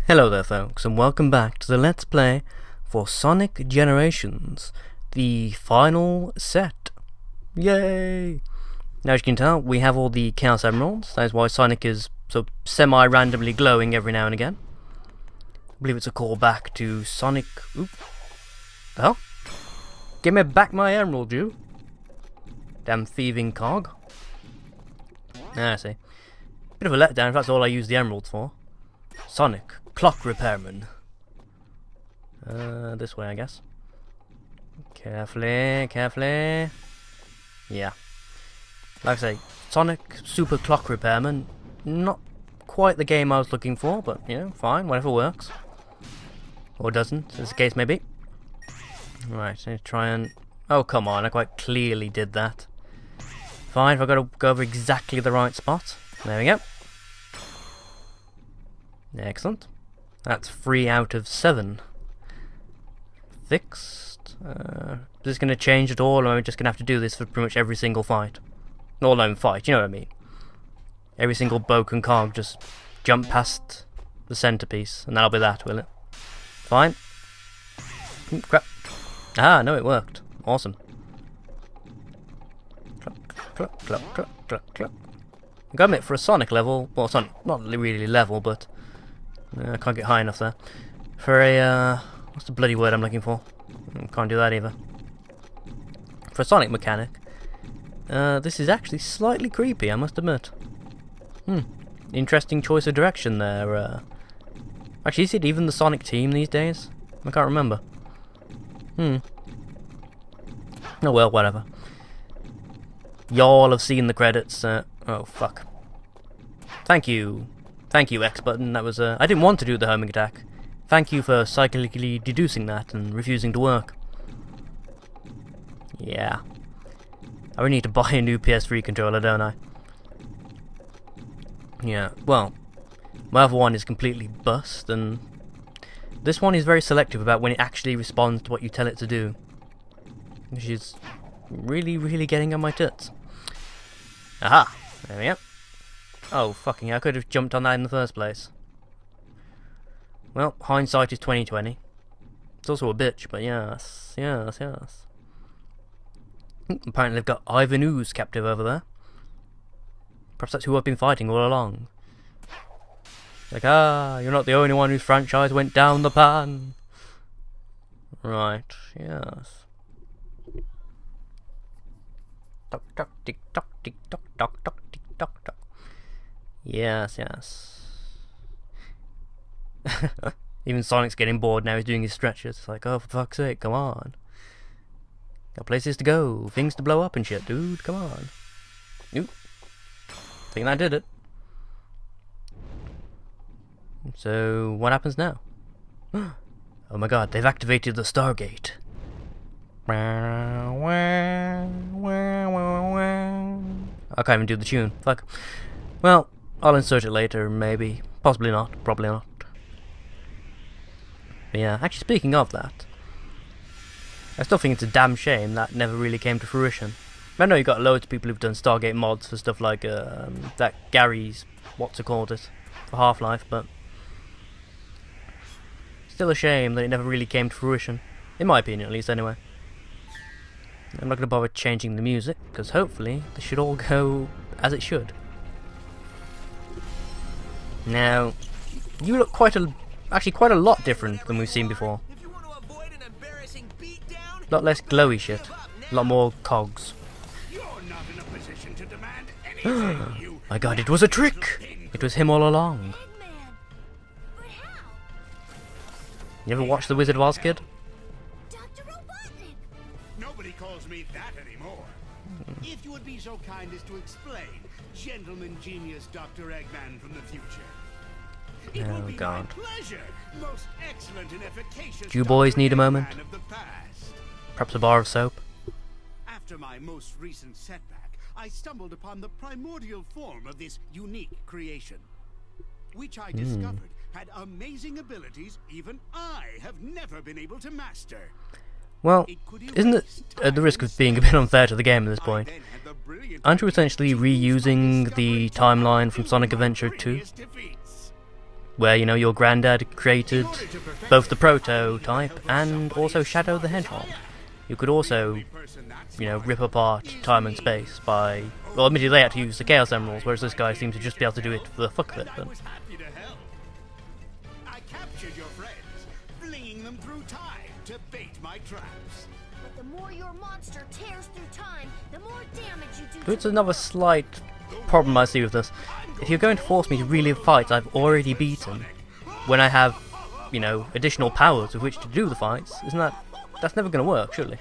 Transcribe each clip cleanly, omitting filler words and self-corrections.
Hello there folks, and welcome back to the Let's Play for Sonic Generations, the final set. Yay! Now as you can tell, we have all the Chaos Emeralds. That is why Sonic is so semi-randomly glowing every now and again. I believe it's a callback to Sonic... Oop. The hell? Give me back my emerald, you! Damn thieving cog. I see. Bit of a letdown if that's all I use the emeralds for. Sonic, clock repairman. This way, I guess. Carefully, carefully. Yeah. Like I say, Sonic, super clock repairman. Not quite the game I was looking for, but, you know, fine, whatever works. Or doesn't, as the case may be. Right, let's try and... Oh, come on, I quite clearly did that. Fine, I've got to go over exactly the right spot. There we go. Excellent. That's 3 out of 7. Fixed. Is this going to change at all, or am I just going to have to do this for pretty much every single fight? All known fight, you know what I mean. Every single broken cog, just jump past the centerpiece, and that'll be that, will it? Fine. Ooh, crap. Ah, no, it worked. Awesome. Cluck, cluck, cluck, cluck, cluck, cluck. I gotta admit, for a Sonic level, well, Sonic, not really level, but I can't get high enough there. For a, what's the bloody word I'm looking for? Can't do that either. For a Sonic mechanic, this is actually slightly creepy, I must admit. Interesting choice of direction there. Actually, is it even the Sonic team these days? I can't remember. Oh well, whatever. Y'all have seen the credits. Oh fuck. Thank you, X button. That was I didn't want to do the homing attack. Thank you for psychically deducing that and refusing to work. Yeah. I really need to buy a new PS3 controller, don't I? Yeah. Well, my other one is completely bust, and this one is very selective about when it actually responds to what you tell it to do, which is really getting on my tits. Aha! There we go. Oh, fucking hell, I could have jumped on that in the first place. Well, hindsight is 20/20. It's also a bitch, but yes. Apparently they've got Ivan Ooze captive over there. Perhaps that's who I've been fighting all along. Like, you're not the only one whose franchise went down the pan. Right, yes. Tock tock tick tock tick tock tock tock tick tock tock. Yes. Even Sonic's getting bored now. He's doing his stretches. It's like, oh, for fuck's sake, come on. Got places to go, things to blow up and shit, dude. Come on. Oop. Think that did it. So what happens now? Oh my god, they've activated the Stargate. I can't even do the tune. Fuck. Well, I'll insert it later, maybe. Possibly not. Probably not. But yeah, actually speaking of that, I still think it's a damn shame that never really came to fruition. I know you've got loads of people who've done Stargate mods for stuff like that Gary's, what's it called it, for Half-Life, but still a shame that it never really came to fruition. In my opinion, at least, anyway. I'm not going to bother changing the music, because hopefully this should all go as it should. Now, you look actually quite a lot different than we've seen before. A lot less glowy shit. A lot more cogs. My god, it was a trick! It was him all along. You ever watched The Wizard of Oz, kid? Nobody calls me that anymore. If you would be so kind as to explain, gentleman genius Dr. Eggman from the future. It will be my pleasure. Most excellent and efficacious. Do you boys need a moment? Of the past. Perhaps a bar of soap? After my most recent setback, I stumbled upon the primordial form of this unique creation, which I discovered had amazing abilities even I have never been able to master. Well, isn't it at the risk of being a bit unfair to the game at this point? Aren't you essentially reusing the timeline from Sonic Adventure 2? where, you know, your granddad created both the prototype and also Shadow the Hedgehog. You could also, you know, rip apart time and space by... Well, admittedly they had to use the Chaos Emeralds, whereas this guy seems to just be able to do it for the fuck of it. But I captured your friends, flinging them through time to bait my traps. But the more your monster tears through time, the more damage you do. it's another slight problem I see with this. If you're going to force me to relive fights I've already beaten, when I have, you know, additional powers with which to do the fights, isn't that... That's never going to work, surely.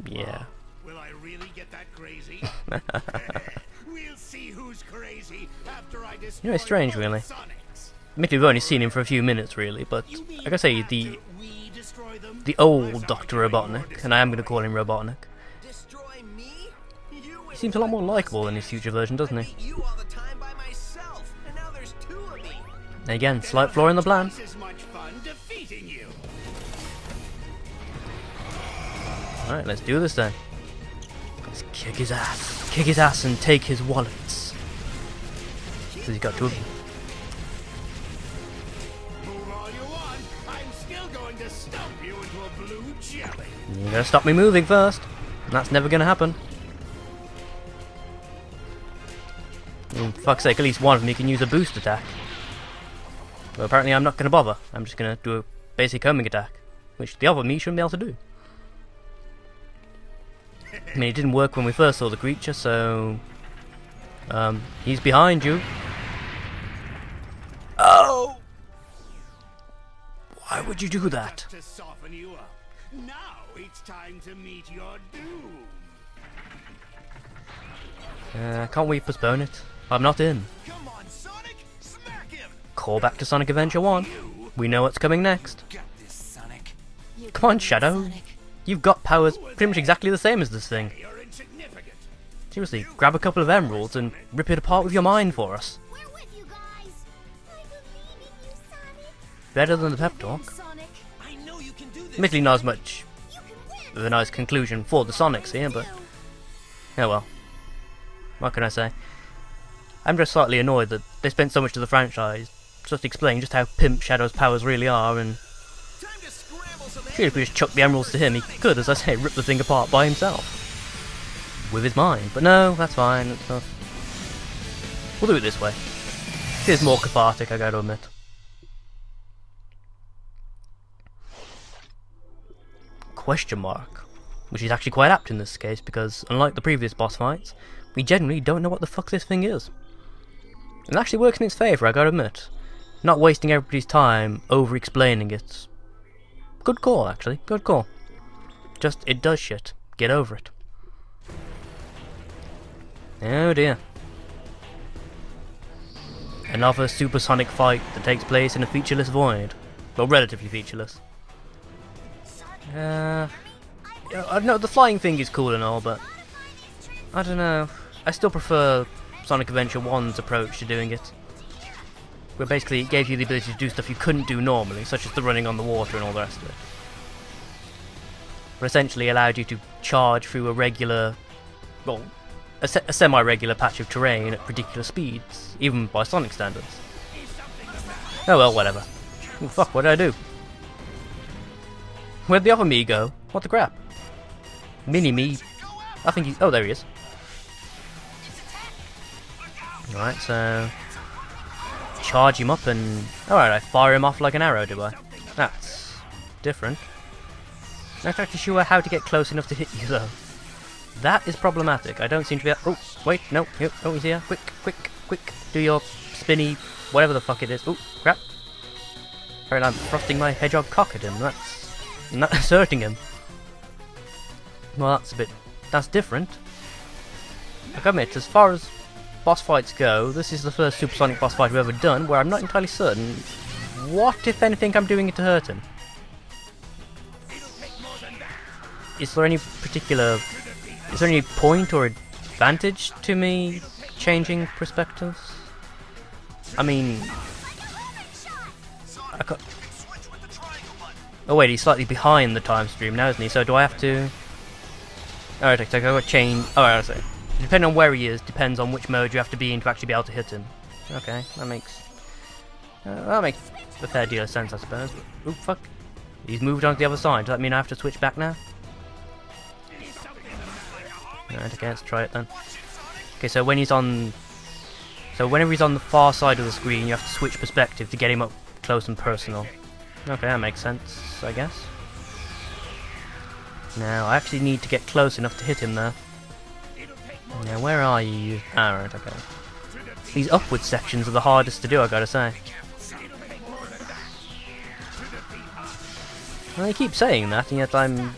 Yeah. Will I really get that crazy? We'll see who's crazy after I destroy You know, it's strange, really. Sonics. Admittedly, we've only seen him for a few minutes, really, but You mean like I say, after we destroy them? the old Dr. Robotnik, and I am going to call him Robotnik, Destroy me? You he seems a lot more likable in his future version, doesn't he? beat you all the time by myself, and now there's two of me. Again, slight flaw in the plan. Twice as much fun defeating you. Alright, let's do this then. Let's kick his ass. Kick his ass and take his wallets. Because he's got two of them. Move all you want. I'm still going to stump you into a blue jelly. You gotta stop me moving first. And that's never gonna happen. For fuck's sake, at least one of them can use a boost attack. But apparently I'm not gonna bother. I'm just gonna do a basic homing attack. Which the other me shouldn't be able to do. I mean, it didn't work when we first saw the creature, so... he's behind you. Oh! Why would you do that? To soften you up. Now it's time to meet your doom. Can't we postpone it? I'm not in. Come on, Sonic, smack him. Call back to Sonic Adventure 1. We know what's coming next. Got this, Sonic. Come on, Shadow. You've got powers pretty much exactly the same as this thing. You're insignificant. Seriously, grab a couple of emeralds and rip it apart with your mind for us. We're with you guys. I believe in you, Sonic. Better than the pep talk. Sonic, I know you can do this. Admittedly not as much you can win. of a nice conclusion for the Sonics here, but... Oh well. What can I say? I'm just slightly annoyed that they spent so much of the franchise just explaining just how pimp Shadow's powers really are, and... Time to scramble some Surely if we just chucked the emeralds to him, he could, as I say, rip the thing apart by himself. With his mind. But no, that's fine. It's not... We'll do it this way. It is more cathartic, I gotta admit. Question mark. Which is actually quite apt in this case, because unlike the previous boss fights, we genuinely don't know what the fuck this thing is. It actually works in its favour, I gotta admit. Not wasting everybody's time over-explaining it. Good call, actually. Good call. Just, it does shit. Get over it. Oh dear. Another supersonic fight that takes place in a featureless void. Well, relatively featureless. I don't know, the flying thing is cool and all, but... I don't know. I still prefer Sonic Adventure 1's approach to doing it. Where basically it gave you the ability to do stuff you couldn't do normally, such as the running on the water and all the rest of it. But essentially allowed you to charge through a regular... well, a semi-regular patch of terrain at ridiculous speeds, even by Sonic standards. Oh well, whatever. Oh, fuck, what did I do? Where'd the other me go? What the crap? Mini-me. I think he's... oh, there he is. Alright, so... charge him up and... alright, I fire him off like an arrow, do I? That's... different. Not actually sure how to get close enough to hit you, though. That is problematic. I don't seem to be... oh, wait, no. Oh, he's here. Quick, quick, quick. Do your spinny... whatever the fuck it is. Oh, crap. Alright, I'm thrusting my hedgehog cock at him. That's hurting him. Well, that's a bit... that's different. I admit, as far as boss fights go, this is the first supersonic boss fight we've ever done where I'm not entirely certain what, if anything, I'm doing it to hurt him. Is there any particular... is there any point or advantage to me changing perspectives? I mean... I can't... oh wait, he's slightly behind the time stream now, isn't he? So do I have to... alright, I got change... alright, I see. Depending on where he is, depends on which mode you have to be in to actually be able to hit him. Okay, that makes a fair deal of sense, I suppose. Oop, fuck. He's moved on to the other side. Does that mean I have to switch back now? Right, okay, let's try it then. Okay, so when he's on... So whenever he's on the far side of the screen, you have to switch perspective to get him up close and personal. Okay, that makes sense, I guess. Now, I actually need to get close enough to hit him there. Now, where are you? Ah, right, okay. These upward sections are the hardest to do, I gotta say. Well, I keep saying that, and yet I'm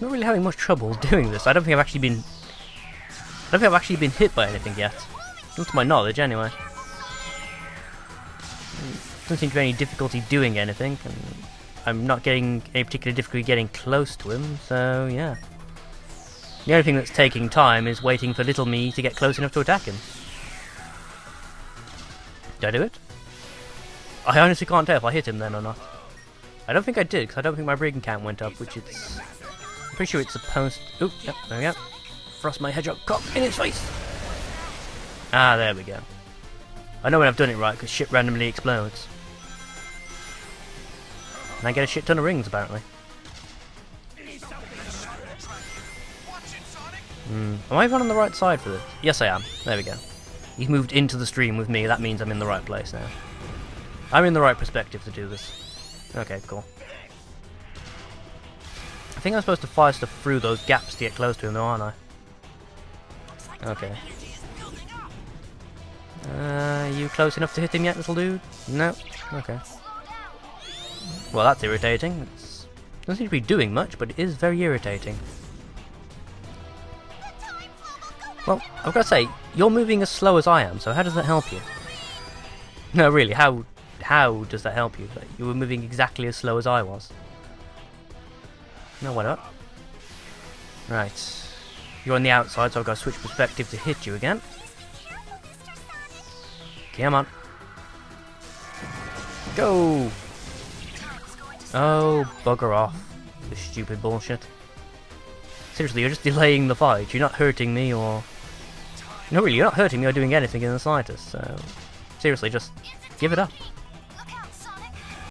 not really having much trouble doing this. I don't think I've actually been hit by anything yet. Not to my knowledge, anyway. Doesn't seem to be any difficulty doing anything, and I'm not getting any particular difficulty getting close to him, so yeah. The only thing that's taking time is waiting for little me to get close enough to attack him. Did I do it? I honestly can't tell if I hit him then or not. I don't think I did, because I don't think my breathing count went up, which it's... I'm pretty sure it's supposed... Oop, yep, there we go. Thrust my hedgehog cock in its face! Ah, there we go. I know when I've done it right, because shit randomly explodes. And I get a shit ton of rings, apparently. Am I even on the right side for this? Yes, I am. There we go. He's moved into the stream with me, that means I'm in the right place now. I'm in the right perspective to do this. Okay, cool. I think I'm supposed to fire stuff through those gaps to get close to him, though, aren't I? Okay. You close enough to hit him yet, little dude? No? Okay. Well, that's irritating. It doesn't seem to be doing much, but it is very irritating. Well, I've got to say, you're moving as slow as I am, so how does that help you? No, really, how does that help you? Like, you were moving exactly as slow as I was. No, what up? Right. You're on the outside, so I've got to switch perspective to hit you again. Come on. Go! Oh, bugger off. This stupid bullshit. Seriously, you're just delaying the fight. You're not hurting me or... No, really, you're not hurting me or doing anything in the slightest, so... Seriously, just give it up.